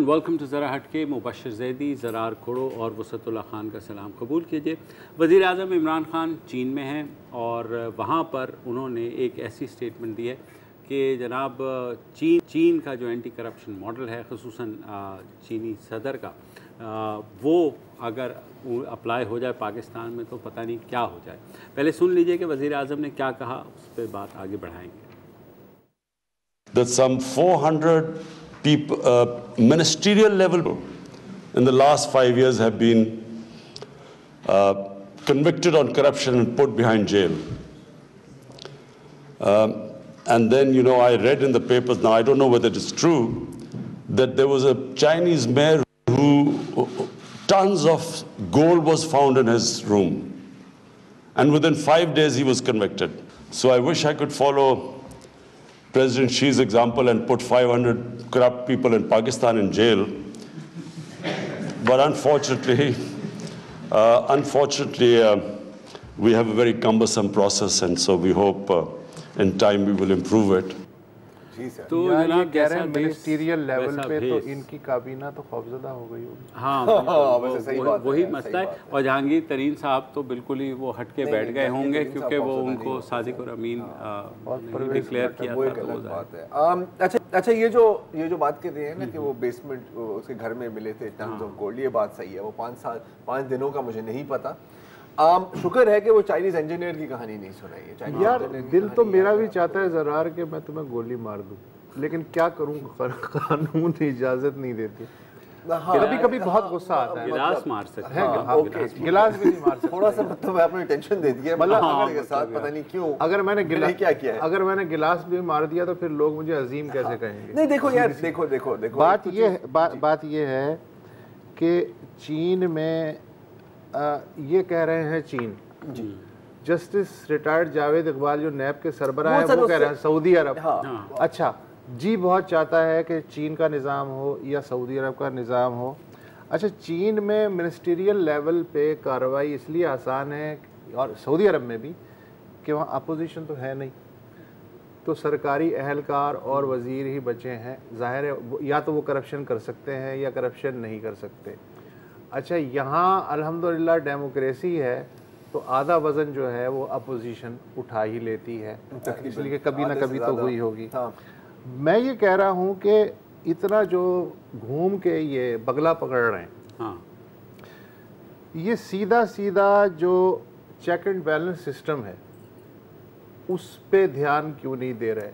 Welcome to ज़रा हटके। मुबशर ज़ैदी, ज़रार खुड़ो और वसतुल्लाह खान का सलाम कबूल कीजिए। वज़ीर आज़म इमरान खान चीन में हैं और वहाँ पर उन्होंने एक ऐसी स्टेटमेंट दी है कि जनाब चीन का जो एंटी करप्शन मॉडल है, ख़ुसूसन चीनी सदर का, वो अगर अप्लाई हो जाए पाकिस्तान में तो पता नहीं क्या हो जाए। पहले सुन लीजिए कि वज़ीर आज़म ने क्या कहा, उस पर बात आगे बढ़ाएंगे। That some 400 people, ministerial level in the last 5 years have been convicted on corruption and put behind jail. And then, you know, I read in the papers, now I don't know whether it is true, that there was a Chinese mayor who, tons of gold was found in his room. And within 5 days he was convicted. So I wish I could follow President Xi's example and put 500 corrupt people in Pakistan in jail. But unfortunately, we have a very cumbersome process, and so we hope in time we will improve it. तो जनाब कह रहे हैं ministerial level पे तो इनकी काबीना तो खौफजदा हो गई होगी। हाँ, वही मसला है। और जहांगीर तरीन साहब तो बिल्कुल ही वो हटके बैठ गए होंगे क्योंकि वो उनको सादिक और अमीन डिक्लेयर किया था। अच्छा, ये जो बात कर रहे हैं ना कि वो बेसमेंट उसके घर में मिले थे टन्स ऑफ गोल्ड, ये बात सही है। वो 5 दिनों का मुझे नहीं पता। शुक्र है कि वो चाइनीज इंजीनियर की कहानी नहीं सुनाई है। यार दिल तो मेरा भी चाहता है ज़रार के मैं तुम्हें गोली मार दूं, लेकिन क्या करूं, कानून इजाजत नहीं देती। कभी कभी बहुत गुस्सा आता है। गिलास मार सकते हैं, गिलास भी नहीं मार सकते। थोड़ा सा मतलब आपने टेंशन दे दी है, मतलब के साथ पता नहीं क्यों। अगर मैंने गिलास भी मार दिया तो फिर लोग मुझे अजीम कैसे कहेंगे? नहीं, देखो यार, देखो बात ये है कि चीन में ये कह रहे हैं चीन, जस्टिस रिटायर्ड जावेद इकबाल जो नैब के सरबराह हैं वो कह रहे हैं सऊदी अरब। अच्छा जी, बहुत चाहता है कि चीन का निज़ाम हो या सऊदी अरब का निज़ाम हो। अच्छा, चीन में मिनिस्टीरियल लेवल पे कार्रवाई इसलिए आसान है और सऊदी अरब में भी कि वहाँ अपोजिशन तो है नहीं, तो सरकारी अहलकार और वज़ीर ही बचे हैं। ज़ाहिर है या तो वो करप्शन कर सकते हैं या करप्शन नहीं कर सकते। अच्छा, यहाँ अल्हम्दुलिल्लाह डेमोक्रेसी है तो आधा वज़न जो है वो अपोजिशन उठा ही लेती है, इसलिए कभी ना कभी तो हुई होगी। मैं ये कह रहा हूँ कि इतना जो घूम के ये बगला पकड़ रहे हैं, ये सीधा जो चेक एंड बैलेंस सिस्टम है उस पे ध्यान क्यों नहीं दे रहे?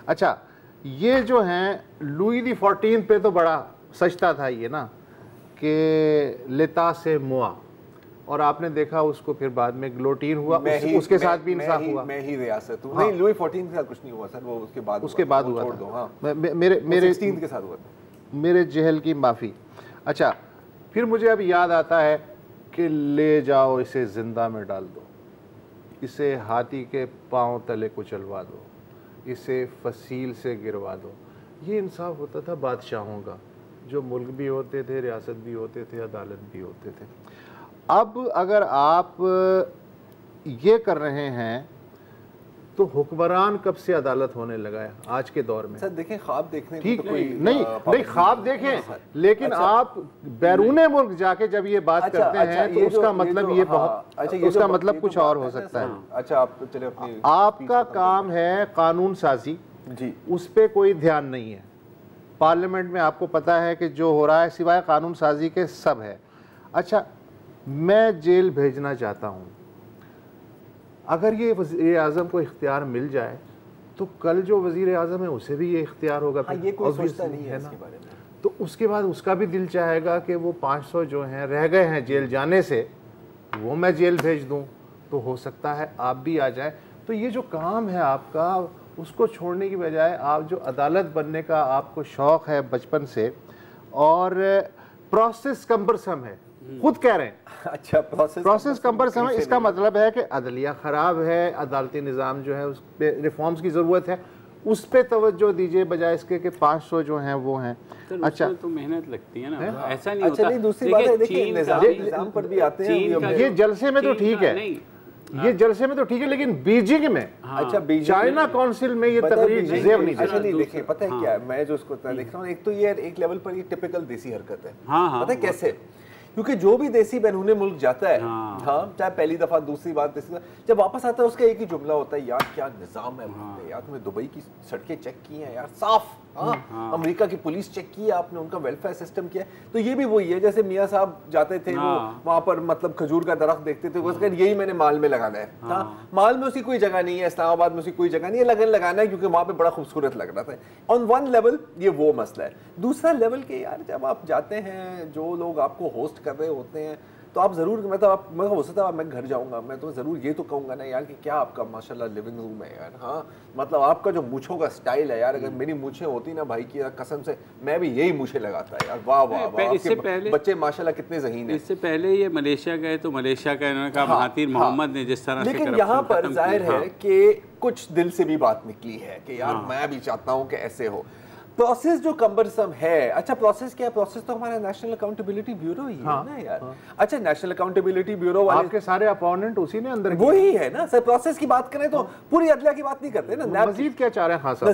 अच्छा, ये जो हैं लुई दी 14 पे तो बड़ा सचता था ये ना कि लेता से मुआ, और आपने देखा उसको फिर बाद में ग्लोटीन हुआ, उसके साथ भी इंसाफ हुआ। मैं ही रियासत हूं। नहीं, लुई 14 के साथ कुछ नहीं हुआ सर, वो उसके बाद हुआ था। हाँ। मेरे 16 के साथ हुआ था। मेरे जहल की माफ़ी। अच्छा, फिर मुझे अब याद आता है कि ले जाओ इसे जिंदा में डाल दो, इसे हाथी के पांव तले कुचलवा दो, इसे फसील से गिरवा दो। ये इंसाफ होता था बादशाहों का, जो मुल्क भी होते थे, रियासत भी होते थे, अदालत भी होते थे। अब अगर आप ये कर रहे हैं तो हुक्मरान कब से अदालत होने लगा है आज के दौर में? सर देखें, ख्वाब देखने ठीक तो कोई नहीं ख्वाब देखें, लेकिन आप बैरूने मुल्क जाके जब ये बात करते हैं तो उसका मतलब ये बहुत उसका मतलब कुछ और हो सकता है। अच्छा, आप तो चले अपनी, आपका काम है कानून साजी जी, उस पर कोई ध्यान नहीं है। पार्लियामेंट में आपको पता है कि जो हो रहा है सिवाय कानून साजी के सब है। अच्छा, मैं जेल भेजना चाहता हूँ, अगर ये वज़ीर आज़म को इख्तियार मिल जाए तो कल जो वज़ीर आज़म है उसे भी ये इख्तियार होगा। ये कोई सोचता नहीं है इसके बारे में। तो उसके बाद उसका भी दिल चाहेगा कि वो 500 जो हैं रह गए हैं जेल जाने से, वो मैं जेल भेज दूँ, तो हो सकता है आप भी आ जाए। तो ये जो काम है आपका, उसको छोड़ने की बजाय आप जो अदालत बनने का आपको शौक़ है बचपन से, और प्रोसेस कम्बरसम है, खुद कह रहे हैं। अच्छा, प्रोसेस कम्बरसम है, इसका मतलब है कि अदलिया ख़राब है, अदालती निज़ाम जो है उस पर रिफॉर्म्स की ज़रूरत है, उस पर तवज्जो दीजिए बजाय इसके कि 500 जो हैं वो हैं। अच्छा, तो मेहनत लगती है ना, ऐसा नहीं होता। नहीं, दूसरी बात है, देखिए निज़ाम पर भी आते हैं। ये जलसे में तो ठीक है, ये जलसे में तो ठीक है, लेकिन बीजिंग में, अच्छा बीजिंग चाइना काउंसिल में ये तकरीर जेब नहीं अच्छा नहीं देखिए, पता है क्या मैं जो उसको देख रहा हूँ, एक तो ये एक लेवल पर ये टिपिकल देसी हरकत है। पता है कैसे? क्योंकि जो भी देसी बैरून मुल्क जाता है, हाँ चाहे पहली दफा दूसरी बार तीसरी बार, जब वापस आता है उसका एक ही जुमला होता है, यार क्या निजाम है, यार तुमने दुबई की सड़कें चेक की हैं यार, साफ, हाँ अमेरिका की पुलिस चेक की है आपने, उनका वेलफेयर सिस्टम किया। तो ये भी वही है, जैसे मियाँ साहब जाते थे वो वहाँ पर मतलब खजूर का दरख्त देखते थे, उसका यही मैंने माल में लगाना है। हाँ माल में उसकी कोई जगह नहीं है, इस्लामाबाद में उसकी कोई जगह नहीं है, लगन लगाना है क्योंकि वहाँ पे बड़ा खूबसूरत लग रहा था। ऑन वन लेवल ये वो मसला है। दूसरा लेवल के यार जब आप जाते हैं, जो लोग आपको होस्ट कर रहे होते हैं, तो आप जरूर मतलब मैं हो सकता है मैं घर जाऊंगा, मैं तो जरूर ये तो कहूंगा ना यार कि क्या आपका माशाल्लाह लिविंग रूम है यार, हाँ मतलब आपका जो मूछों का स्टाइल है यार, अगर मेरी मूछें होती ना भाई की कसम से मैं भी यही मूछें लगाता है यार, वाह वाह वाह, इससे पहले बच्चे माशाल्लाह कितने ज़हीन हैं। इससे पहले ये मलेशिया गए तो मलेशिया का इन्होंने कहा महातीर मोहम्मद ने जिस तरह से, लेकिन यहाँ पर जाहिर है कि कुछ दिल से भी बात निकली है कि यार मैं भी चाहता हूँ कि ऐसे हो। प्रोसेस जो कम्बरसम है, अच्छा प्रोसेस क्या है? प्रोसेस तो हमारा नेशनल अकाउंटेबिलिटी ब्यूरो ही है ना यार। अच्छा नेशनल अकाउंटेबिलिटी ब्यूरो वाले आपके सारे अपोनेंट उसी ने अंदर वही है ना सर। प्रोसेस की बात करें तो पूरी अदलिया की बात नहीं करते ना, मजीद क्या चाह रहे हैं? हाँ सर,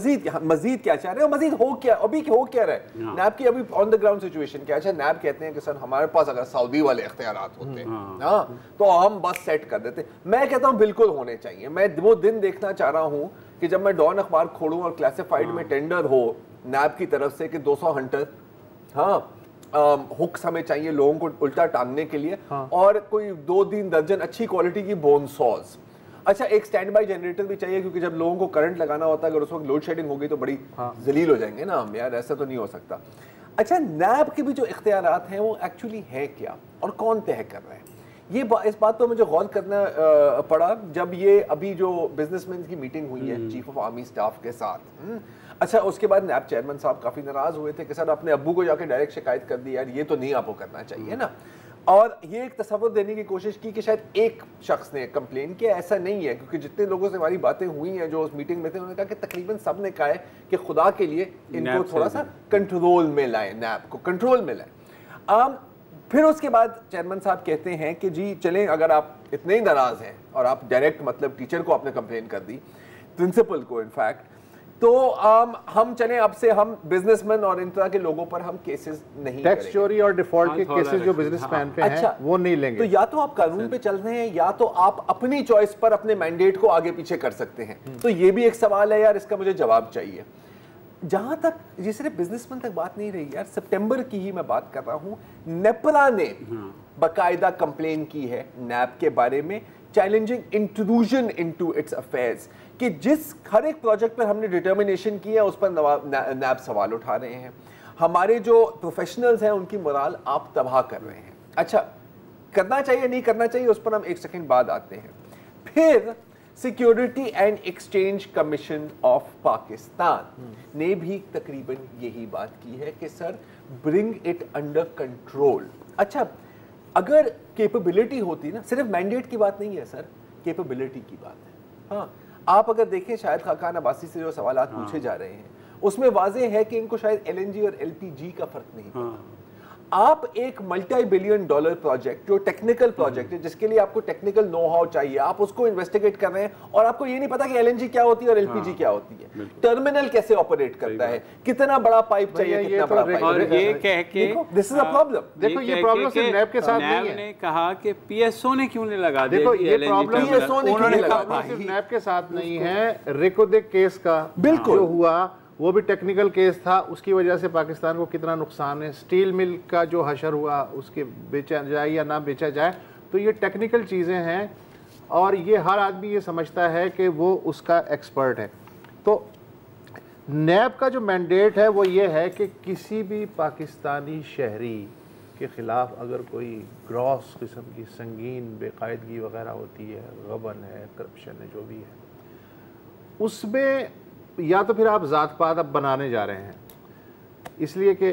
मजीद क्या चाह रहे हैं, मजीद हो क्या, अभी हो क्या रहा है नैब की अभी ऑन द ग्राउंड सिचुएशन क्या? अच्छा नैब कहते हैं कि सर हमारे पास अगर सऊदी वाले इख्तियारात होते हाँ तो हम बस सेट कर देते। मैं कहता हूँ बिल्कुल होने चाहिए। मैं वो दिन देखना चाह रहा हूँ कि जब मैं डॉन अखबार खोलूं और क्लासिफाइड में टेंडर हो नैब की तरफ से कि 200 हंटर हुक्स हमें चाहिए लोगों को उल्टा टांगने के लिए, और कोई 2-3 दर्जन अच्छी क्वालिटी की बोन सॉज। अच्छा एक स्टैंड बाय जनरेटर भी चाहिए क्योंकि जब लोगों को करंट लगाना होता है, अगर उस वक्त लोड शेडिंग होगी तो बड़ी जलील हो जाएंगे ना हम यार, ऐसा तो नहीं हो सकता। अच्छा नैब के भी जो इख्तियारात हैं वो एक्चुअली है क्या और कौन तय कर रहे हैं? ये इस बात पर मुझे गौर करना पड़ा जब ये अभी जो बिजनेसमैन की मीटिंग हुई है चीफ ऑफ आर्मी स्टाफ के साथ। अच्छा उसके बाद नैब चेयरमैन साहब काफी नाराज हुए थे कि सर अपने अब्बू को जाके डायरेक्ट शिकायत कर दी यार, ये तो नहीं आपको करना चाहिए ना। और ये एक तस्वीर देने की कोशिश की कि शायद एक शख्स ने कंप्लेन किया, ऐसा नहीं है क्योंकि जितने लोगों से हमारी बातें हुई हैं जो उस मीटिंग में थे, उन्होंने कहा कि तकरीबन सब ने कहा है कि खुदा के लिए इनको थोड़ा सा कंट्रोल में लाएं, नैब को कंट्रोल में लाएं। फिर उसके बाद चेयरमैन साहब कहते हैं कि जी चलें, अगर आप इतने ही नाराज हैं और आप डायरेक्ट मतलब टीचर को आपने कंप्लेन कर दी, प्रिंसिपल को इनफैक्ट, तो हम चलें अब से हम बिजनेसमैन और इन तरह के लोगों पर हम केसेस नहीं टैक्स चोरी और डिफॉल्ट के केसेस जो बिजनेसमैन पे हैं वो नहीं लेंगे। तो या तो आप कानून पे चल रहे हैं या तो आप अपनी चॉइस पर अपने मैंडेट को आगे पीछे कर सकते हैं। तो ये भी एक सवाल है यार, इसका मुझे जवाब चाहिए। जहां तक ये सिर्फ बिजनेसमैन तक बात नहीं रही यार, सितंबर की ही मैं बात कर रहा हूं, नेपरा ने बाकायदा कंप्लेन की है नैब के बारे में, challenging intrusion into its affairs, कि जिस हर एक प्रोजेक्ट पर हमने डिटर्मिनेशन की है उस पर नैब सवाल उठा रहे हैं, हमारे जो प्रोफेशनल्स हैं उनकी मोराल आप तबाह कर रहे हैं। अच्छा करना चाहिए नहीं करना चाहिए उस पर हम एक सेकंड बाद आते हैं। फिर security and exchange commission of Pakistan ने भी तकरीबन यही बात की है कि sir bring it under control. अच्छा अगर कैपेबिलिटी होती ना, सिर्फ मैंडेट की बात नहीं है सर, कैपेबिलिटी की बात है। हाँ आप अगर देखें शायद खाकान अब्बासी से जो सवालात पूछे जा रहे हैं उसमें वाज़ेह है कि इनको शायद LNG और LPG का फर्क नहीं पता। आप एक $multi-billion प्रोजेक्ट जो टेक्निकल प्रोजेक्ट है जिसके लिए आपको टेक्निकल नो हाउ चाहिए, आप उसको इन्वेस्टिगेट कर रहे हैं और आपको ये नहीं पता कि LNG क्या होती है और LPG क्या होती है, टर्मिनल कैसे ऑपरेट करता है, कितना बड़ा पाइप चाहिए, कितना बड़ा पाइप, और ये कह के दिस इज अ प्रॉब्लम। देखो ये प्रॉब्लम सिर्फ नैब के साथ नहीं है। ने कहा कि PSO ने क्यों नहीं लगा दिया। देखो ये प्रॉब्लम PSO ने क्यों नहीं लगा, सिर्फ नैब के साथ नहीं है, रिकोदेक केस का बिल्कुल जो हुआ वो भी टेक्निकल केस था, उसकी वजह से पाकिस्तान को कितना नुकसान है, स्टील मिल का जो हशर हुआ उसके बेचा जाए या ना बेचा जाए, तो ये टेक्निकल चीज़ें हैं और ये हर आदमी ये समझता है कि वो उसका एक्सपर्ट है। तो नैब का जो मैंडेट है वो ये है कि किसी भी पाकिस्तानी शहरी के ख़िलाफ़ अगर कोई ग्रॉस किस्म की संगीन बेकायदगी वगैरह होती है, गबन है, करप्शन है, जो भी है, उसमें या तो फिर आप ज़ात पात अब बनाने जा रहे हैं, इसलिए कि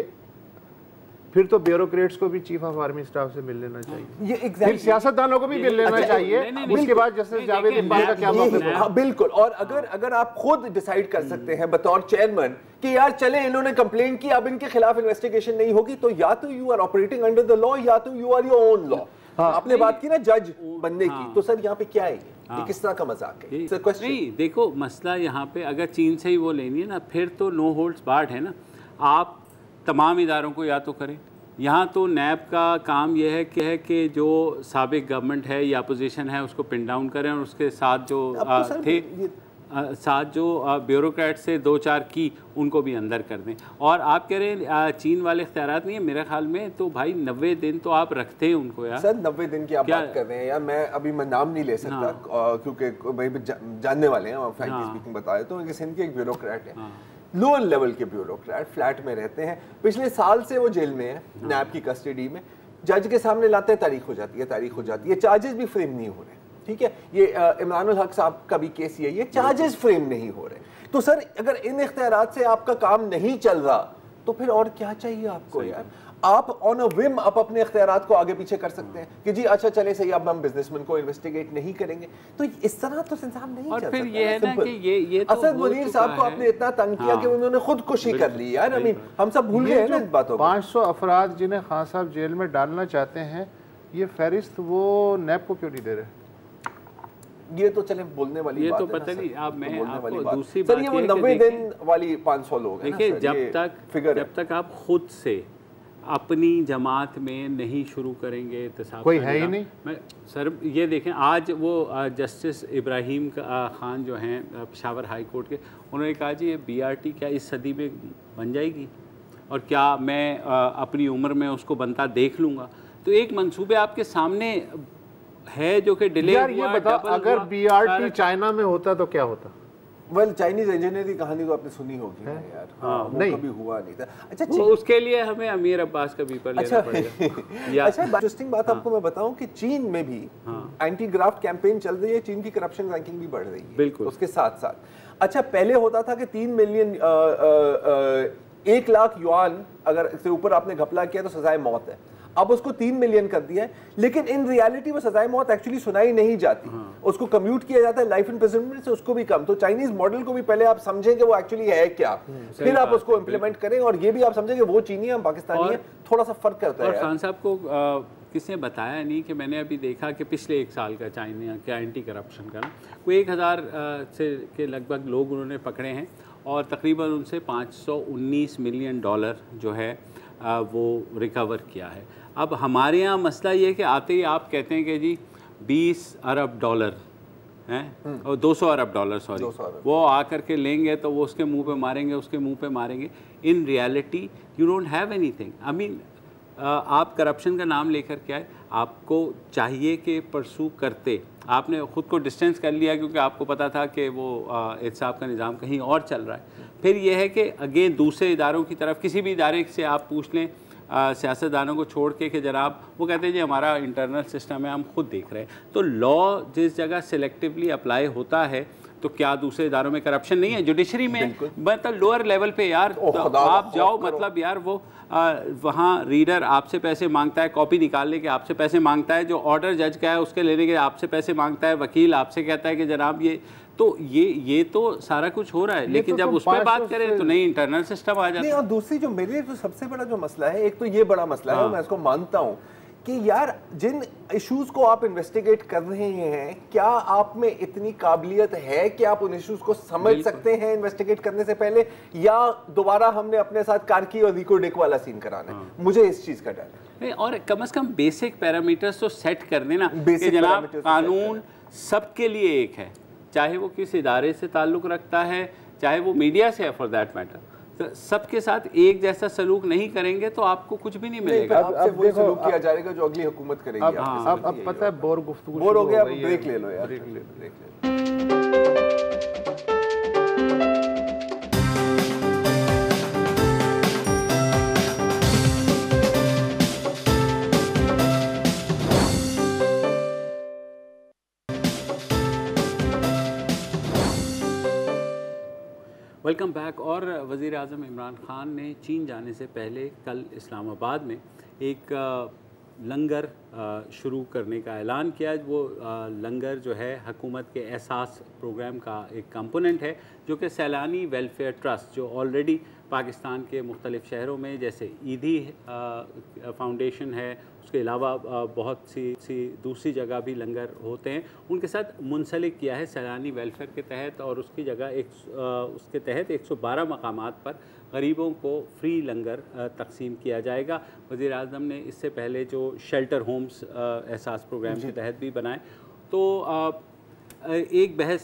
फिर तो ब्यूरोक्रेट्स को भी चीफ ऑफ आर्मी स्टाफ से मिल लेना चाहिए, ये फिर सियासतदानों को भी मिल लेना चाहिए, उसके बाद जस्टिस जावेद इकबाल का क्या मौक़िफ़ होगा। बिल्कुल। और अगर आप खुद डिसाइड कर सकते हैं बतौर चेयरमैन कि यार चले इन्होंने कंप्लेन की, अब इनके खिलाफ इन्वेस्टिगेशन नहीं होगी, तो या तो you are operating under the law या तो you are your own law. आपने बात की ना जज बनने की, तो सर यहाँ पे क्या है? ये किस तरह का मजाक है? नहीं देखो, मसला यहाँ पे अगर चीन से ही वो लेनी है ना, फिर तो नो होल्ड्स बार्ड है ना। आप तमाम इदारों को या तो करें, यहाँ तो नैब का काम यह है कि जो साबिक गवर्नमेंट है या अपोजिशन है उसको पिन डाउन करें, और उसके साथ जो साथ जो ब्यूरोक्रेट से 2-4 की उनको भी अंदर कर दें। और आप कह रहे हैं चीन वाले इख्तियारात नहीं है, मेरे ख्याल में तो भाई 90 दिन तो आप रखते हैं उनको यार। सर 90 दिन की आप बात कर रहे हैं यार, मैं अभी मैं नाम नहीं ले सकता क्योंकि भाई जानने वाले हैं, फ्रैंकली स्पीकिंग बता देता हूँ। सिंध के एक ब्यूरोक्रेट है, लोअर लेवल के ब्यूरोक्रेट, फ्लैट में रहते हैं, पिछले साल से वो जेल में है, नैब की कस्टडी में। जज के सामने लाते हैं, तारीख हो जाती है, चार्जेस भी फ्रेम नहीं हो रहे। ठीक है, ये इमरान उल हक साहब का भी केस ये चार्जेस फ्रेम नहीं हो रहे। तो सर अगर इन इख्तियारात से आपका काम नहीं चल रहा तो फिर और क्या चाहिए आपको यार? आप ऑन अ विम आप अपने इख्तियारात को आगे पीछे कर सकते हैं कि जी अच्छा चले सही, अब हम बिजनेसमैन को इन्वेस्टिगेट नहीं करेंगे। तो इस तरह तो इंसान नहीं चल सकता। फिर ये है ना कि ये तो असद मुनीर साहब को आपने इतना तंग किया कि उन्होंने खुदकुशी कर ली यार। आई मीन हम सब भूल गए ना इस बातों को। 500 अफराद जिन्हें खान साहब जेल में डालना चाहते हैं, ये फहरिस्त वो नैब को क्यों नहीं दे रहे? ये तो चले बोलने वाली ये बात तो है पता नहीं। आप मैं आपको दूसरी बात, बात ये वो 90 दिन वाली 500 लोग हैं। देखिए, जब तक आप खुद से अपनी जमात में नहीं शुरू करेंगे एहतसाब, कोई है ही नहीं। मैं सर ये देखें, आज वो जस्टिस इब्राहिम खान जो हैं पेशावर हाई कोर्ट के, उन्होंने कहा जी ये BRT क्या इस सदी में बन जाएगी, और क्या मैं अपनी उम्र में उसको बनता देख लूँगा? तो एक मंसूबे आपके सामने है जो कि डिले यार ये बताओ, अगर BRT चाइना में होता तो क्या होता? वेल चाइनीज इंजीनियर की कहानी तो आपने सुनी होगी ना यार। वो नहीं, कभी हुआ नहीं था। अच्छा तो उसके लिए हमें अमीर अब्बास का पेपर लेना पड़ेगा। अच्छा इंटरेस्टिंग बात आपको मैं बताऊं कि चीन में भी एंटी ग्राफ्ट कैंपेन चल रही है, चीन की करप्शन रैंकिंग भी बढ़ रही है बिल्कुल उसके साथ साथ। अच्छा पहले होता था कि 3 मिलियन 1 लाख युआन अगर से ऊपर आपने घपला किया तो सजाए मौत है। अब उसको 3 मिलियन कर दिया है, लेकिन इन रियलिटी वो सजाए मौत एक्चुअली सुनाई नहीं जाती। उसको कम्यूट किया जाता है लाइफ इम्प्रिजनमेंट से, उसको भी कम। तो चाइनीज मॉडल को भी पहले आप समझें कि वो एक्चुअली है क्या, फिर आप उसको इम्प्लीमेंट करें। और ये भी आप समझें कि वो चीनी है, हम पाकिस्तानी है, थोड़ा सा फर्क करता है। और खान साहब को किसने बताया नहीं कि मैंने अभी देखा कि पिछले 1 साल का चाइना का एंटी करप्शन का कोई 1000 से के लगभग लोग उन्होंने पकड़े हैं, और तकरीबन उनसे $519 मिलियन जो है वो रिकवर किया है। अब हमारे यहाँ मसला ये है कि आते ही आप कहते हैं कि जी $20 अरब हैं, और $200 अरब सॉरी, वो आकर के लेंगे तो वो उसके मुंह पे मारेंगे, उसके मुंह पे मारेंगे। In reality you don't have anything. I mean आप करप्शन का नाम लेकर के आए, आपको चाहिए कि परसू करते, आपने ख़ुद को डिस्टेंस कर लिया क्योंकि आपको पता था कि वो एहतसाब का निज़ाम कहीं और चल रहा है। फिर यह है कि अगेन दूसरे इदारों की तरफ, किसी भी इदारे से आप पूछ लें सियासतदानों को छोड़ के कि जनाब, वो कहते हैं जी हमारा इंटरनल सिस्टम है, हम खुद देख रहे हैं। तो लॉ जिस जगह सिलेक्टिवली अप्लाई होता है तो क्या दूसरे इदारों में करप्शन नहीं है? जुडिशरी में मतलब लोअर लेवल पे यार तो आप जाओ, मतलब यार वो वहाँ रीडर आपसे पैसे मांगता है, कॉपी निकालने के आपसे पैसे मांगता है, जो ऑर्डर जज का है उसके लेने के आपसे पैसे मांगता है, वकील आपसे कहता है कि जनाब ये तो सारा कुछ हो रहा है। लेकिन तो जब उस पर बात करें तो नहीं, इंटरनल सिस्टम आ जाता है। और दूसरी जो मेरे लिए जो सबसे बड़ा जो मसला है, एक तो ये बड़ा मसला है, मैं इसको मानता हूँ कि यार जिन इश्यूज को आप इन्वेस्टिगेट कर रहे हैं, क्या आप में इतनी काबिलियत है कि आप उन इश्यूज को समझ सकते हैं इन्वेस्टिगेट करने से पहले, या दोबारा हमने अपने साथ कार्की और रिको डिक वाला सीन कराना है? मुझे इस चीज का डर है। और कम से कम बेसिक पैरामीटर्स तो सेट कर देना कि जनाब कानून सबके लिए एक है, चाहे वो किस इदारे से ताल्लुक़ रखता है, चाहे वो मीडिया से है फॉर दैट मैटर। तो सबके साथ एक जैसा सलूक नहीं करेंगे तो आपको कुछ भी नहीं मिलेगा। आपसे वही सलूक किया जाएगा जो अगली हुकूमत करेगी। अब पता है बोर गुफ्तगू बोर हो गया, अब ब्रेक ले लो यार, ब्रेक ले लो। Welcome back. और वज़ीर आज़म इमरान ख़ान ने चीन जाने से पहले कल इस्लामाबाद में एक लंगर शुरू करने का ऐलान किया। वो लंगर जो है हुकूमत के एहसास प्रोग्राम का एक कंपोनेंट है, जो कि सैलानी वेलफेयर ट्रस्ट जो ऑलरेडी पाकिस्तान के मुख्तलिफ़ शहरों में, जैसे ईदी फाउंडेशन है, उसके अलावा बहुत सी दूसरी जगह भी लंगर होते हैं, उनके साथ मुंसलिक किया है सैलानी वेलफेयर के तहत, और उसकी जगह उसके तहत 112 मकामात पर गरीबों को फ्री लंगर तकसीम किया जाएगा। वज़ीर आज़म ने इससे पहले जो शेल्टर होम्स एहसास प्रोग्राम के तहत भी बनाए। तो एक बहस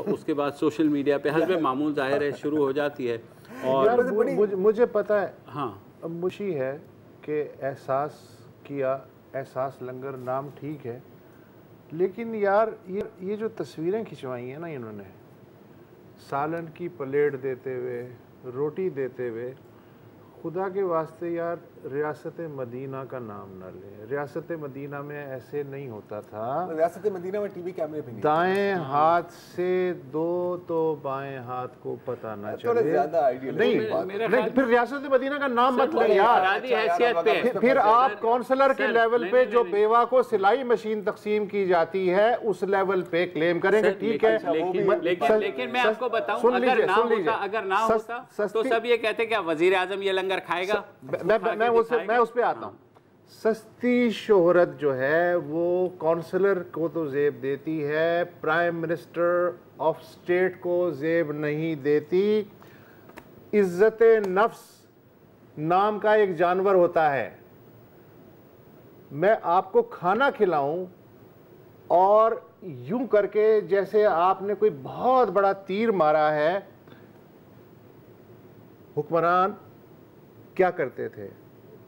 उसके बाद सोशल मीडिया पे हस्ब मामूल ज़ाहिर है शुरू हो जाती है। और यार मुझे पता है, हाँ, मुशी है कि एहसास किया, एहसास लंगर नाम ठीक है, लेकिन यार ये जो तस्वीरें खिंचवाई हैं ना इन्होंने, सालन की प्लेट देते हुए, रोटी देते हुए, खुदा के वास्ते यार रियासत मदीना का नाम ना ले। रियासत मदीना में ऐसे नहीं होता था। रियासत मदीना में टीवी कैमरे भी नहीं, दाएं हाथ से दो तो बाएं हाथ को पता ना चले। ज्यादा आइडियल नहीं, फिर रियासत मदीना का नाम मत ले यार। फिर आप काउंसलर के लेवल पे जो बेवा को सिलाई मशीन तकसीम की जाती है उस लेवल पे क्लेम करेंगे, ठीक है। लेकिन मैं आपको बताऊं, अगर ना होता तो सब ये कहते कि वजीर आजम ये लंगर खाएगा। मैं उस पे आता हूँ। सस्ती शोहरत जो है वो काउंसलर को तो जेब देती है, प्राइम मिनिस्टर ऑफ स्टेट को जेब नहीं देती। इज्जत नफ्स नाम का एक जानवर होता है। मैं आपको खाना खिलाऊं और यूं करके जैसे आपने कोई बहुत बड़ा तीर मारा है। हुक्मरान क्या करते थे,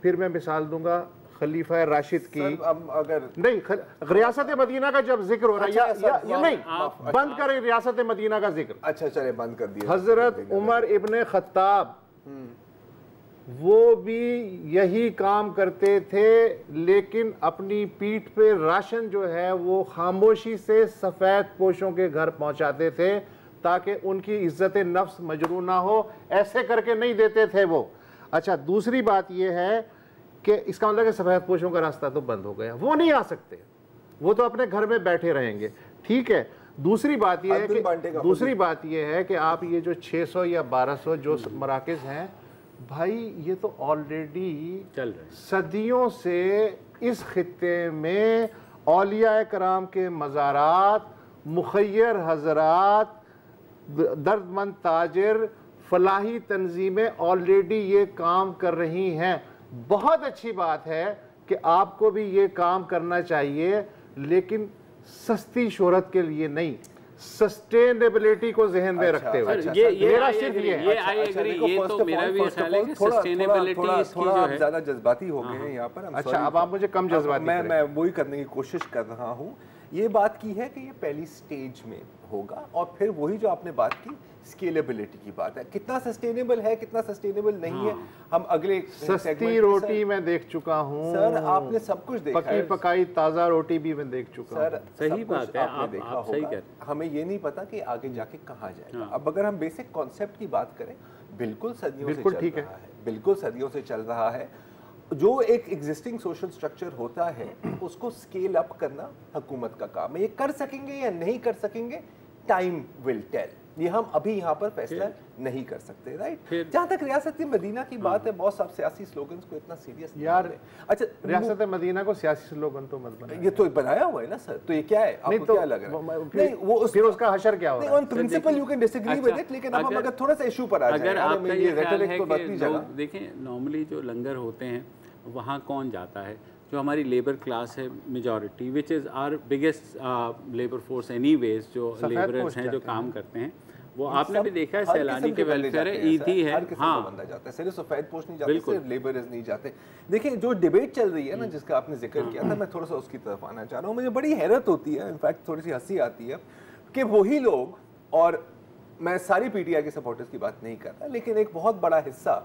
फिर मैं मिसाल दूंगा खलीफा राशिद की। अगर नहीं, रियासत मदीना का जब जिक्र हो रहा है या नहीं, बंद करें रियासत मदीना का जिक्र। अच्छा चले, बंद कर दिया। हजरत उमर इब्ने खत्ताब वो भी यही काम करते थे, लेकिन अपनी पीठ पे राशन जो है वो खामोशी से सफेद पोशों के घर पहुंचाते थे ताकि उनकी इज्जत नफ्स मजरू ना हो। ऐसे करके नहीं देते थे वो। अच्छा, दूसरी बात यह है कि इसका मतलब सफेद पोशों का रास्ता तो बंद हो गया, वो नहीं आ सकते, वो तो अपने घर में बैठे रहेंगे, ठीक है। दूसरी बात यह है कि आप ये जो 600 या 1200 जो मराकज़ हैं भाई, ये तो ऑलरेडी चल रहे, सदियों से इस खित्ते में औलिया कराम के मज़ारात, मुखय्यर हजरात, दर्दमंद ताजिर, फलाही तंजीमें ऑलरेडी ये काम कर रही हैं। बहुत अच्छी बात है कि आपको भी ये काम करना चाहिए, लेकिन सस्ती शोहरत के लिए नहीं, सस्टेनेबिलिटी को जहन में रखते हुए। मेरा सिर्फ ये तो मेरा भी ख्याल है कि सस्टेनेबिलिटी इसकी जो है, ज्यादा जज्बाती हो गए हैं यहाँ पर। अच्छा, अब आप मुझे कम जज्बाती करें। मैं वही करने की कोशिश कर रहा हूँ। ये बात की है कि ये पहली स्टेज में होगा, और फिर वही जो आपने बात की स्केलेबिलिटी की बात है, कितना सस्टेनेबल है, कितना सस्टेनेबल नहीं है, हम अगले सस्ती रोटी मैं देख चुका हूँ सर, आपने सब कुछ देखा है। पकी पकाई ताज़ा रोटी भी मैं देख चुका हूँ। सही बात है, आपने देखा होगा। हमें ये नहीं पता कि आगे जाके कहाँ जाएगा। अब अगर हम बेसिक कॉन्सेप्ट की बात करें, बिल्कुल सदियों से चल रहा है, बिल्कुल सदियों से चल रहा है। जो एक एग्जिस्टिंग सोशल स्ट्रक्चर होता है उसको स्केल अप करना हुकूमत का काम है। ये कर सकेंगे या नहीं कर सकेंगे, टाइम विल टेल। ये हम अभी यहाँ पर फैसला नहीं कर सकते, राइट। जहाँ तक रियासत मदीना की बात है, बहुत सब सियासी स्लोगन्स को इतना सीरियस यार। अच्छा, रियासत मदीना को सियासी स्लोगन तो मत बनाइए, ये तो बनाया हुआ है ना सर, तो ये क्या है, आपको क्या लग रहा है? नहीं, वो फिर उसका हशर क्या होगा? On principle you can disagree with it, लेकिन हम अगर थोड़ा सा इशू पर आ जाए, अगर आपका ये ख्याल है कि देखें, नॉर्मली जो लंगर होते हैं वहाँ कौन जाता है? जो हमारी लेबर क्लास है, majority, which is our biggest labour force anyways, जो लेबरर्स हैं जो काम करते हैं, वो आपने भी देखा है, सैलानी के वेलफेयर है, ईदी है, हाँ, बंदा जाता है, सिर्फ सफेद पोश नहीं जाते, सिर्फ लेबरर्स नहीं जाते। देखिए, जो डिबेट चल रही है ना, जिसका आपने जिक्र किया था, मैं थोड़ा सा उसकी तरफ आना चाह रहा हूँ। मुझे बड़ी हैरत होती है, इनफैक्ट थोड़ी सी हंसी आती है कि वही लोग, और मैं सारी पीटीआई के सपोर्टर्स की बात नहीं कर रहा, लेकिन एक बहुत बड़ा हिस्सा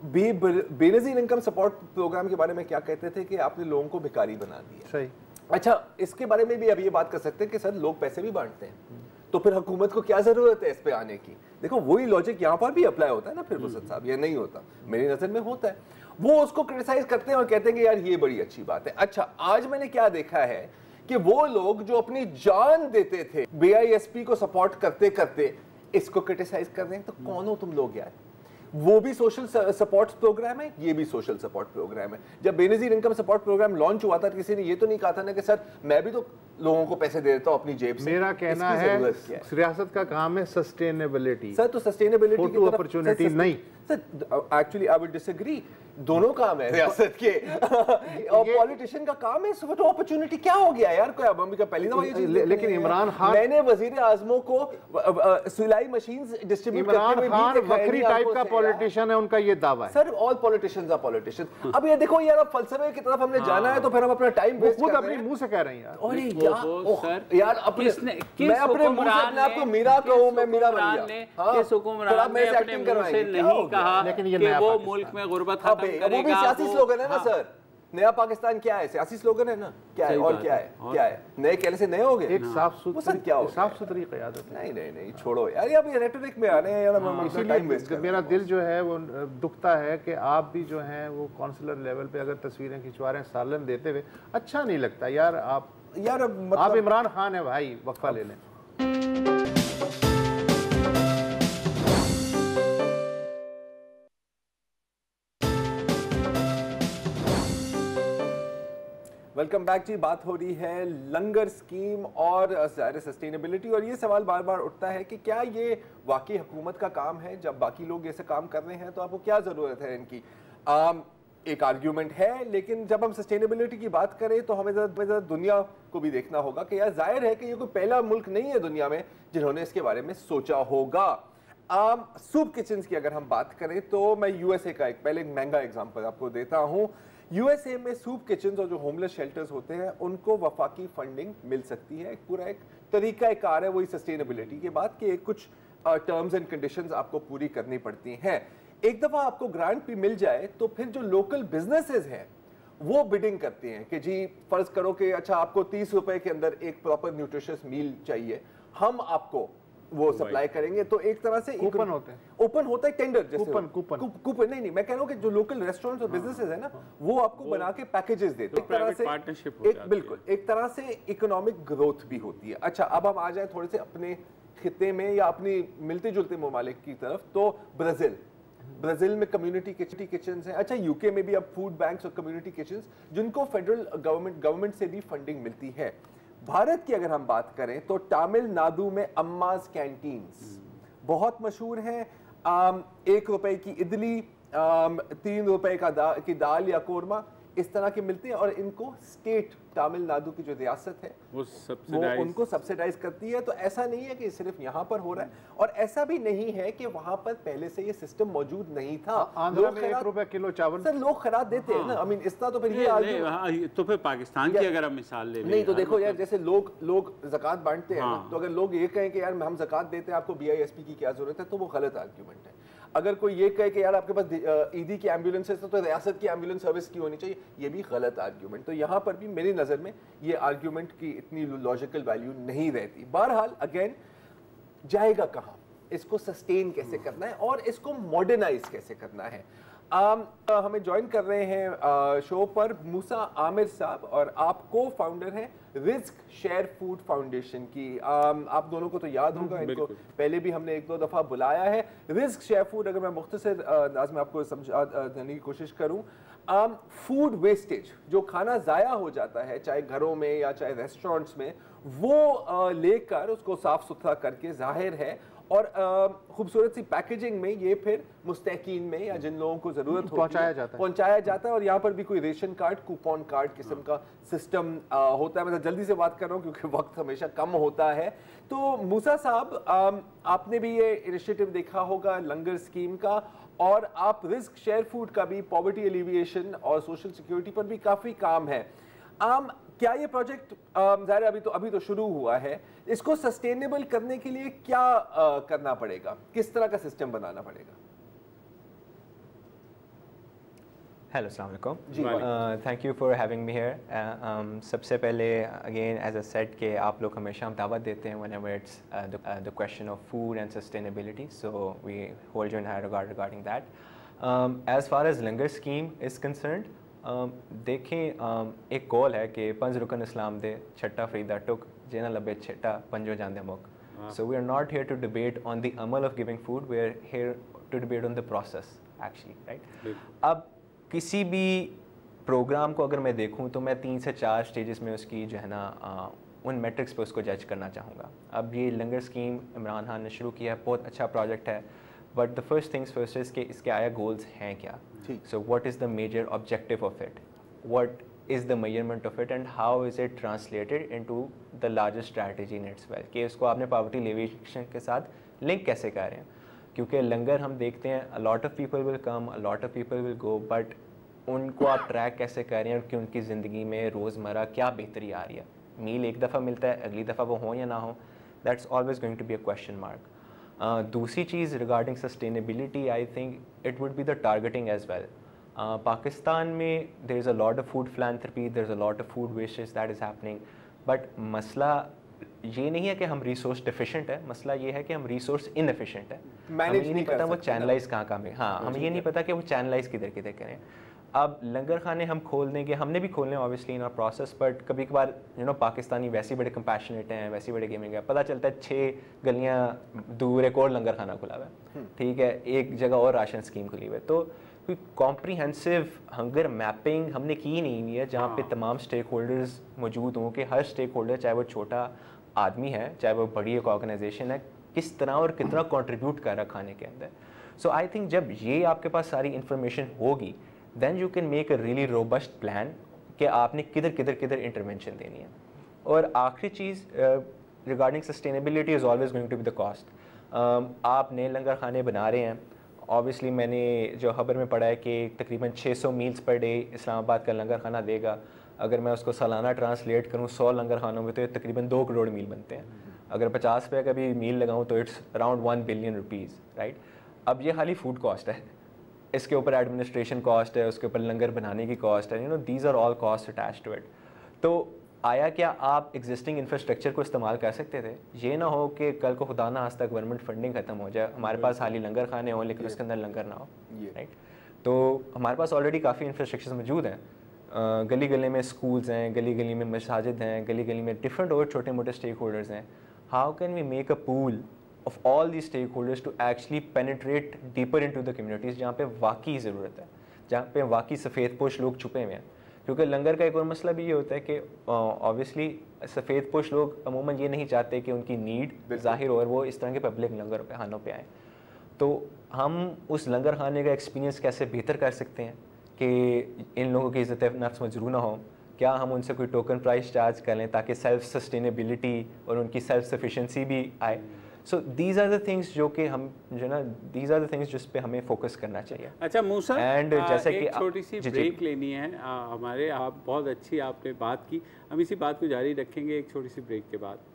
बेनजीर इनकम सपोर्ट प्रोग्राम के बारे में क्या कहते थे कि आपने लोगों को भिखारी बना दिया। सही। अच्छा, इसके बारे में भी अब ये बात कर सकते हैं कि सर लोग पैसे भी बांटते हैं, तो फिर हुकूमत को क्या जरूरत है इस पे आने की? देखो, वही लॉजिक यहाँ पर भी अप्लाई होता है ना, फिर वसत साहब, ये नहीं होता, मेरी नजर में होता है। वो उसको क्रिटिसाइज करते हैं और कहते हैं कि यार ये बड़ी अच्छी बात है। अच्छा, आज मैंने क्या देखा है कि वो लोग जो अपनी जान देते थे BISP को सपोर्ट करते करते इसको क्रिटिसाइज कर रहे हैं, तो कौन हो तुम लोग यार? वो भी सोशल सपोर्ट प्रोग्राम है, ये भी सोशल सपोर्ट प्रोग्राम है। जब Benazir income support programme launch हुआ था, किसी ने ये तो नहीं कहा था ना कि सर मैं भी तो लोगों को पैसे दे देता हूं अपनी जेब से। मेरा कहना है रियासत का काम है सस्टेनेबिलिटी सर, तो सस्टेनेबिलिटी फोटो अपॉर्चुनिटी नहीं sir. Actually I will disagree, दोनों काम है रियासत के और पॉलिटिशियन का काम है फोटो अपॉर्चुनिटी। क्या हो गया यार, कोई अभी का पहली दफा ये चीज। लेकिन इमरान खान, मैंने वजीर आजमों को सिलाई मशीन्स डिस्ट्रीब्यूट करते हुए इमरान खान वक्री टाइप का पॉलिटिशियन है, उनका ये दावा है। Sir all politicians are politician. अब ये देखो यार, अब फलसफे की तरफ हमने जाना है तो फिर हम अपना टाइम वेस्ट कर रहे हैं। खुद अपने मुंह से कह रहे हैं यार। अरे यार अपने मैं अपने मुंह से अपने आप को मीरा कहूं, मैं मीरा बन गया। किस हुक्मरान ने अपने मुंह से नहीं कहा कि वो मुल्क में गुर्बत खत्म करेगा? वो भी सियासी स्लोगन है ना सर। नया पाकिस्तान क्या है? सियासी स्लोगन है ना। क्या है और क्या है? क्या है? नए कहने से नए हो गए। एक साफ सुथरी क़यादत। नहीं छोड़ो यार, अब ये रेटोरिक में आ रहे हैं यार। इसीलिए मेरा दिल जो है वो दुखता है कि आप भी जो हैं वो काउंसलर लेवल पे अगर तस्वीरें खिंचवा रहे हैं सालन देते हुए, अच्छा नहीं लगता यार। आप इमरान खान है भाई, वक्फा ले लें। वेलकम बैक जी। बात हो रही है लंगर स्कीम और सस्टेनेबिलिटी, और ये सवाल बार बार उठता है कि क्या ये वाकई हुकूमत का काम है? जब बाकी लोग ऐसे काम कर रहे हैं तो आपको क्या ज़रूरत है इनकी? एक आर्ग्यूमेंट है, लेकिन जब हम सस्टेनेबिलिटी की बात करें तो हमें ज़रा दुनिया को भी देखना होगा कि यार जाहिर है कि ये कोई पहला मुल्क नहीं है दुनिया में जिन्होंने इसके बारे में सोचा होगा। सूप किचन्स की अगर हम बात करें तो मैं यूएसए का पहले एक महंगा एग्जाम्पल आपको देता हूँ। यूएसए में सूप किचन्स और जो होमलेस शेल्टर्स होते हैं उनको वफाकी फंडिंग मिल सकती है। एक पूरा एक तरीका कार है वही सस्टेनेबिलिटी के बाद कि कुछ टर्म्स एंड कंडीशंस आपको पूरी करनी पड़ती हैं। एक दफा आपको ग्रांट भी मिल जाए तो फिर जो लोकल बिजनेसेस हैं वो बिडिंग करते हैं कि जी फर्ज करो कि अच्छा आपको 30 रुपए के अंदर एक प्रॉपर न्यूट्रिशियस मील चाहिए, हम आपको वो सप्लाई करेंगे। तो एक तरह से कूपन होते हैं, ओपन होता है टेंडर जैसे कूपन नहीं मैं कह रहा हूँ कि जो लोकल रेस्टोरेंट्स और बिजनेसेस है ना वो आपको बना के पैकेजेस देते हैं। एक तरह से बिल्कुल एक तरह से इकोनॉमिक ग्रोथ भी होती है। अच्छा, अब हम आ जाए थोड़े से अपने खिते में या अपनी मिलते जुलते ममालिक की तरफ, तो ब्राजील में कम्युनिटी किचन्स हैं। अच्छा, यूके में भी अब फूड बैंक्स और कम्युनिटी किचन्स जिनको फेडरल गवर्नमेंट से भी फंडिंग मिलती है। भारत की अगर हम बात करें तो तमिलनाडु में अम्माज कैंटीन्स बहुत मशहूर हैं। 1 रुपए की इडली, 3 रुपए की दाल या कोरमा इस तरह के मिलते हैं, और इनको स्टेट तमिलनाडु की जो रियासत है वो उनको सब्सिडाइज करती है। तो ऐसा नहीं है कि सिर्फ यहाँ पर हो रहा है, और ऐसा भी नहीं है कि वहां पर पहले से ये सिस्टम मौजूद नहीं था। आंध्र में 1 रुपए किलो चावल सर लोग खराब देते हैं ना। आई मीन इतना तो फिर ये तो फिर पाकिस्तान की अगर हम मिसाल ले नहीं तो देखो यार, जैसे लोग ज़कात बांटते हैं ना, तो अगर लोग ये कहें कि यार हम ज़कात देते हैं आपको BISP की क्या जरूरत है, तो वो गलत आर्ग्यूमेंट है। अगर कोई ये कहे कि यार आपके पास ईदी की एम्बुलेंस है तो रियासत की एम्बुलेंस सर्विस की होनी चाहिए, ये भी गलत आर्ग्यूमेंट। तो यहाँ पर भी मेरी नज़र में ये आर्ग्यूमेंट की इतनी लॉजिकल वैल्यू नहीं रहती। बहरहाल अगेन जाएगा कहाँ, इसको सस्टेन कैसे करना है और इसको मॉडर्नाइज कैसे करना है। हमें ज्वाइन कर रहे हैं शो पर मूसा आमिर साहब, और आप को फाउंडर हैं रिस्क शेयर फूड फाउंडेशन की। आप दोनों को तो याद होगा, इनको पहले भी हमने 1-2 दफा बुलाया है। रिस्क शेयर फूड अगर मैं मुख्तसर अंदाज में आपको समझा देने की कोशिश करूं, फूड वेस्टेज जो खाना ज़ाया हो जाता है चाहे घरों में या चाहे रेस्टोरेंट्स में, वो लेकर उसको साफ सुथरा करके जाहिर है और खूबसूरत सी पैकेजिंग में ये फिर मुस्तकीन में या जिन लोगों को जरूरत पहुंचाया जाता है। और यहाँ पर भी कोई रेशन कार्ड, कूपन कार्ड किस्म का सिस्टम होता है। मैं जल्दी से बात कर रहा हूँ क्योंकि वक्त हमेशा कम होता है। तो मूसा साहब, आपने भी ये इनिशिएटिव देखा होगा लंगर स्कीम का, और आप रिस्क शेयर फूड का भी, पॉवर्टी एलिविएशन और सोशल सिक्योरिटी पर भी काफी काम है। क्या ये प्रोजेक्ट ज़ाहिर अभी तो शुरू हुआ है, इसको सस्टेनेबल करने के लिए क्या करना पड़ेगा, किस तरह का सिस्टम बनाना पड़ेगा? हेलो, अस्सलाम वालेकुम, thank you for having me here. सबसे पहले अगेन एज अ सेट के आप लोग हमेशा हम दावत देते हैं whenever it's the question of food and sustainability, so we hold you in high regard regarding that. As far as langar scheme is concerned, देखें एक कॉल है कि 5 रुकन इस्लाम दे छट्टा फरीदा टुक जेना लबे छट्टा पंजो जांदे मुक। So we are not here to debate on the अमल of giving food, we are here to debate on the process actually, right? अब किसी भी प्रोग्राम को अगर मैं देखूं तो मैं 3 से 4 स्टेजेस में उसकी जो है ना उन मेट्रिक्स पे उसको जज करना चाहूँगा। अब ये लंगर स्कीम इमरान खान ने शुरू किया है, बहुत अच्छा प्रोजेक्ट है, but the first things first is के इसके आया गोल्स हैं क्या, so what is the major objective of it, what is the measurement of it and how is it translated into the larger strategy in its well, कि उसको आपने poverty alleviation के साथ लिंक कैसे कर रहे हैं, क्योंकि लंगर हम देखते हैं a lot of people will come, a lot of people will go, but उनको आप ट्रैक कैसे कर रहे हैं कि उनकी ज़िंदगी में रोज़मर्रा क्या बेहतरी आ रही है, मील एक दफ़ा मिलता है, अगली दफ़ा वो हो या ना हो, that's always going to be a question mark. दूसरी चीज़ regarding sustainability, I think it would be the targeting as well. Pakistan में there is a lot of food philanthropy, there is a lot of food wastage that is happening, but मसला ये नहीं है कि हम resource deficient है, मसला ये है कि हम resource inefficient है, हमें ये नहीं पता वो channelize कहाँ में, हाँ हमें ये नहीं पता कि वो channelize किधर किधर करें। अब लंगर खाने हम खोल देंगे, हमने भी खोलने obviously in our process, but कभी कभार पाकिस्तानी वैसे बड़े कंपैशनेट हैं, वैसे बड़े गेमिंग है, पता चलता है 6 गलियाँ दूर एक और लंगर खाना खुला हुआ है, ठीक है, एक जगह और राशन स्कीम खुली हुई है, तो कोई कॉम्प्रीहेंसिव हंगर मैपिंग हमने की नहीं हुई है जहाँ पे तमाम स्टेक होल्डर्स मौजूद हों, कि हर स्टेक होल्डर चाहे वो छोटा आदमी है चाहे वो बड़ी एक ऑर्गेनाइजेशन है किस तरह और कितना कंट्रीब्यूट कर रहा खाने के अंदर। सो आई थिंक जब ये आपके पास सारी इंफॉर्मेशन होगी then you can make a really robust plan कि आपने किधर किधर किधर इंटरवेंशन देनी है। और आखिरी चीज़ regarding sustainability is always going to be the cost. आप नए लंगर खाने बना रहे हैं, ऑब्वियसली मैंने जो खबर में पढ़ा है कि तकरीबन 600 मील्स पर डे इस्लामाबाद का लंगर खाना देगा, अगर मैं उसको सालाना ट्रांसलेट करूँ 100 लंगर खानों में तो तकरीबन 2 करोड़ मील बनते हैं, अगर 50 रुपये का भी मील लगाऊँ तो it's around 1 billion rupees, right. अब ये खाली फूड कॉस्ट है, इसके ऊपर एडमिनिस्ट्रेशन कॉस्ट है, उसके ऊपर लंगर बनाने की कॉस्ट है, these are all cost attached to it. तो आया क्या आप एग्जिस्टिंग इंफ्रास्ट्रक्चर को इस्तेमाल कर सकते थे, ये ना हो कि कल को खुदा ना आज तक गवर्नमेंट फंडिंग ख़त्म हो जाए, हमारे पास खाली लंगर खाने हों लेकिन उसके अंदर लंगर ना हो, राइट। तो हमारे पास ऑलरेडी काफ़ी इंफ्रास्ट्रक्चर मौजूद हैं, गली गली में स्कूल्स हैं, गली गली में मसाजिद हैं, गली गली में डिफरेंट और छोटे मोटे स्टेक होल्डर्स हैं। How can we make a pool of all these stakeholders to actually penetrate deeper into the communities जहाँ पे वाकई ज़रूरत है, जहाँ पे वाकई सफ़ेद पोश लोग छुपे हुए हैं, क्योंकि लंगर का एक और मसला भी ये होता है कि ऑब्वियसली सफ़ेद पोश लोग अमूमन ये नहीं चाहते कि उनकी नीड ज़ाहिर हो और वो इस तरह के पब्लिक लंगर खानों पे आए। तो हम उस लंगर खाने का एक्सपीरियंस कैसे बेहतर कर सकते हैं कि इन लोगों की इज़्ज़त नफ्स मजरूह ना हो, क्या हम उनसे कोई टोकन प्राइस चार्ज कर लें ताकि सेल्फ सस्टेनेबिलिटी और उनकी सेल्फ सफिशेंसी भी आए। So these are the things जो कि हम जो ना दीज आर द थिंग्स जिस पे हमें फोकस करना चाहिए। अच्छा मूसा, एंड जैसे कि छोटी सी ब्रेक लेनी है हमारे, आप बहुत अच्छी आपने बात की, हम इसी बात को जारी रखेंगे एक छोटी सी ब्रेक के बाद।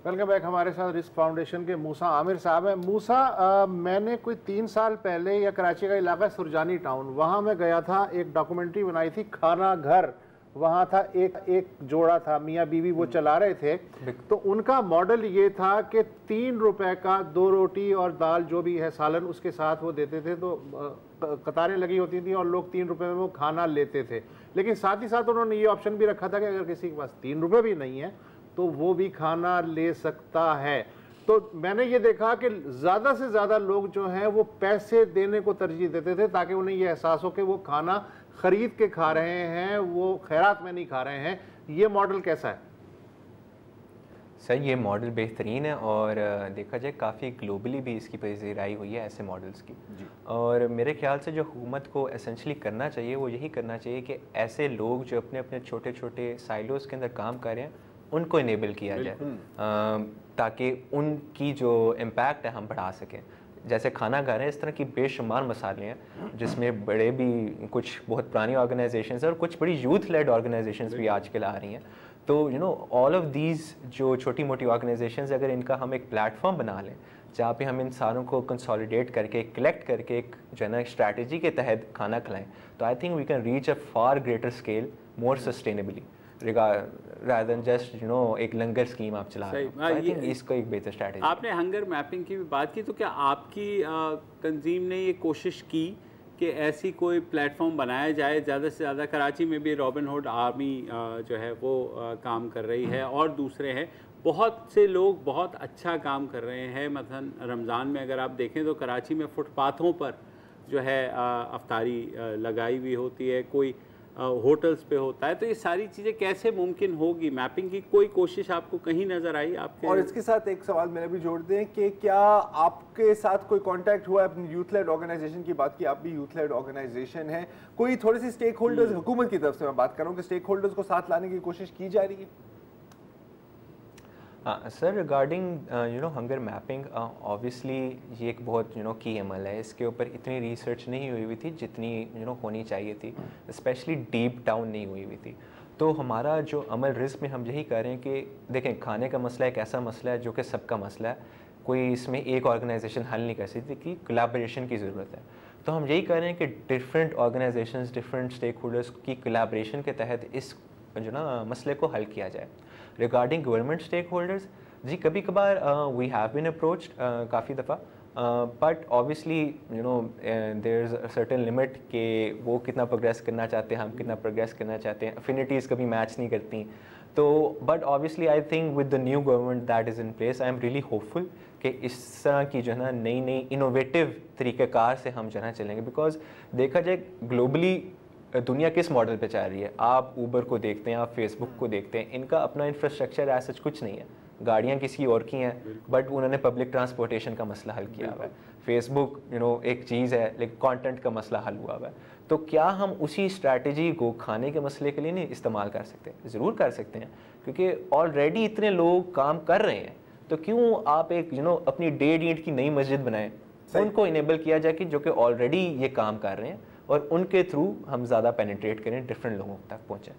Welcome back. हमारे साथ रिस्क फाउंडेशन के मूसा आमिर साहब हैं। मूसा, मैंने कोई 3 साल पहले या कराची का इलाका सुरजानी टाउन, वहाँ मैं गया था, एक डॉक्यूमेंट्री बनाई थी खाना घर, वहाँ था एक जोड़ा था मियाँ बीवी, वो चला रहे थे, तो उनका मॉडल ये था कि 3 रुपए का 2 रोटी और दाल जो भी है सालन उसके साथ वो देते थे, तो कतारें लगी होती थी और लोग 3 रुपए में वो खाना लेते थे। लेकिन साथ ही साथ उन्होंने ये ऑप्शन भी रखा था कि अगर किसी के पास 3 रुपए भी नहीं है तो वो भी खाना ले सकता है। तो मैंने ये देखा कि ज़्यादा से ज़्यादा लोग जो हैं वो पैसे देने को तरजीह देते थे ताकि उन्हें ये एहसास हो कि वो खाना ख़रीद के खा रहे हैं, वो खैरात में नहीं खा रहे हैं। ये मॉडल कैसा है? सर ये मॉडल बेहतरीन है और देखा जाए काफ़ी ग्लोबली भी इसकी पजीराई हुई है ऐसे मॉडल्स की जी। और मेरे ख्याल से जो हुकूमत को एसेंशली करना चाहिए वो यही करना चाहिए कि ऐसे लोग जो अपने अपने छोटे छोटे साइलोज़ के अंदर काम कर रहे हैं उनको इनेबल किया जाए ताकि उनकी जो इम्पैक्ट है हम बढ़ा सकें। जैसे खाना खा रहे हैं, इस तरह की बेशुमार मसाले हैं जिसमें बड़े भी कुछ बहुत पुरानी ऑर्गेनाइजेशंस और कुछ बड़ी यूथ लेड ऑर्गेनाइजेशंस भी आजकल आ रही हैं। तो ऑल ऑफ दीज जो छोटी मोटी ऑर्गेनाइजेशंस, अगर इनका हम एक प्लेटफॉर्म बना लें जहाँ पे हम इन सारों को कंसोलिडेट करके कलेक्ट करके एक जो है ना स्ट्रैटेजी के तहत खाना खिलाएं, तो I think we can reach a far greater scale more sustainably. rather than just एक लंगर स्कीम आप चला रहे हो। I think इसको एक बेहतर स्ट्रैटेजी। आपने हंगर मैपिंग की भी बात की, तो क्या आपकी तंजीम ने ये कोशिश की कि ऐसी कोई प्लेटफॉर्म बनाया जाए? ज़्यादा से ज़्यादा कराची में भी रॉबिन हुड आर्मी जो है वो काम कर रही है और दूसरे हैं, बहुत से लोग बहुत अच्छा काम कर रहे हैं। मसलन रमज़ान में अगर आप देखें तो कराची में फुटपाथों पर जो है अफ्तारी लगाई हुई होती है, कोई होटल्स पे होता है। तो ये सारी चीज़ें कैसे मुमकिन होगी? मैपिंग की कोई कोशिश आपको कहीं नज़र आई आपके? और इसके साथ एक सवाल मेरा भी जोड़ दें कि क्या आपके साथ कोई कांटेक्ट हुआ है? अपनी यूथ लेड ऑर्गेनाइजेशन की बात की, आप भी यूथ लेड ऑर्गेनाइजेशन है, कोई थोड़ी सी स्टेक होल्डर्स, हुकूमत की तरफ से मैं बात कर रहा हूँ कि स्टेक होल्डर्स को साथ लाने की कोशिश की जा रही है? Sir regarding hunger mapping, obviously ये एक बहुत की अमल है। इसके ऊपर इतनी रिसर्च नहीं हुई हुई थी जितनी होनी चाहिए थी, स्पेशली डीप डाउन नहीं हुई हुई थी। तो हमारा जो अमल रिस्क में हम यही कर रहे हैं कि देखें, खाने का मसला एक ऐसा मसला है जो कि सबका मसला है, कोई इसमें एक ऑर्गेनाइजेशन हल नहीं कर सकती, कि कोलैबोरेशन की ज़रूरत है। तो हम यही कर रहे हैं कि different organisations, different stakeholders की कोलैबोरेशन के तहत इस मसले को हल किया जाए। रिगार्डिंग गवर्नमेंट स्टेक होल्डर्स, जी कभी कभार वी हैव बीन अप्रोच्ड काफ़ी दफ़ा, but obviously there is a certain limit कि वो कितना प्रोग्रेस करना चाहते हैं, हम कितना प्रोग्रेस करना चाहते हैं, अफिनिटीज़ कभी मैच नहीं करती। तो but obviously I think with the new government that is in place, I am really hopeful कि इस तरह की नई इनोवेटिव तरीक़ेकार से हम चलेंगे। बिकॉज देखा जाए ग्लोबली दुनिया किस मॉडल पे चल रही है, आप ऊबर को देखते हैं, आप फेसबुक को देखते हैं, इनका अपना इंफ्रास्ट्रक्चर ऐसा कुछ नहीं है, गाड़ियाँ किसी और की हैं, बट उन्होंने पब्लिक ट्रांसपोर्टेशन का मसला हल किया हुआ है। फेसबुक एक चीज़ है, लेकिन कंटेंट का मसला हल हुआ हुआ है। तो क्या हम उसी स्ट्रैटेजी को खाने के मसले के लिए नहीं इस्तेमाल कर सकते? ज़रूर कर सकते हैं, क्योंकि ऑलरेडी इतने लोग काम कर रहे हैं। तो क्यों आप एक अपनी 1.5 ईंट की नई मस्जिद बनाएं, उनको इनेबल किया जाए कि जो कि ऑलरेडी ये काम कर रहे हैं, और उनके थ्रू हम ज़्यादा पेनिट्रेट करें, डिफरेंट लोगों तक पहुँचें।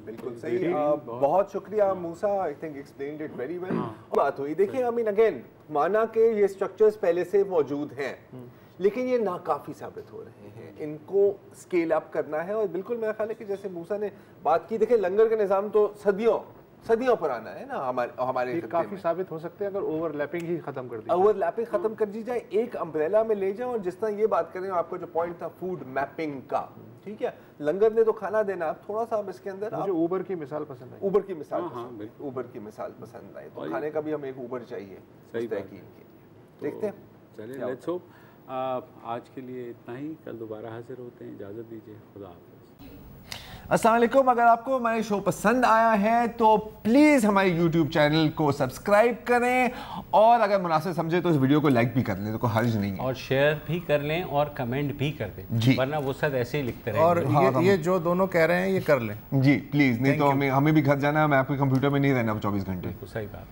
बिल्कुल सही, बहुत शुक्रिया Musa, I think explained it very well. बात हुई, देखिए आई मीन अगेन, माना कि ये स्ट्रक्चर्स पहले से मौजूद हैं, लेकिन ये नाकाफ़ी साबित हो रहे हैं, इनको स्केल अप करना है। और बिल्कुल मेरा ख्याल है कि जैसे मूसा ने बात की, देखिए लंगर का निज़ाम तो सदियों पुराना है ना, हमारे काफ़ी साबित हो सकते हैं अगर ओवरलैपिंग ही खत्म कर दी, ओवरलैपिंग खत्म कर दी जाए, एक अम्ब्रेला में ले जाए। और जिस तरह ये बात करें, आपका जो पॉइंट था फूड मैपिंग का, ठीक है, लंगर ने तो खाना देना, आप थोड़ा सा आप इसके अंदर, मुझे ऊबर की मिसाल पसंद आई, ऊबर की मिसाल पसंद आई, तो खाने का भी हमें एक ऊबर चाहिए। देखते हैं, चलिए लेट्स होप। आज के लिए इतना ही, कल दोबारा हाजिर होते हैं, इजाज़त दीजिए, खुदा हाफ़िज़। अस्सलाम वालेकुम। अगर आपको हमारे शो पसंद आया है तो प्लीज़ हमारे YouTube चैनल को सब्सक्राइब करें, और अगर मुनासिब समझे तो इस वीडियो को लाइक भी कर लें, तो कोई हर्ज नहीं है, और शेयर भी कर लें और कमेंट भी कर दें जी, वरना वो सब ऐसे ही लिखते रहेंगे। और ये जो दोनों कह रहे हैं ये कर लें जी प्लीज़, नहीं तो हमें भी घर जाना है, मैं आपके कंप्यूटर में नहीं रहना 24 घंटे। सही बात।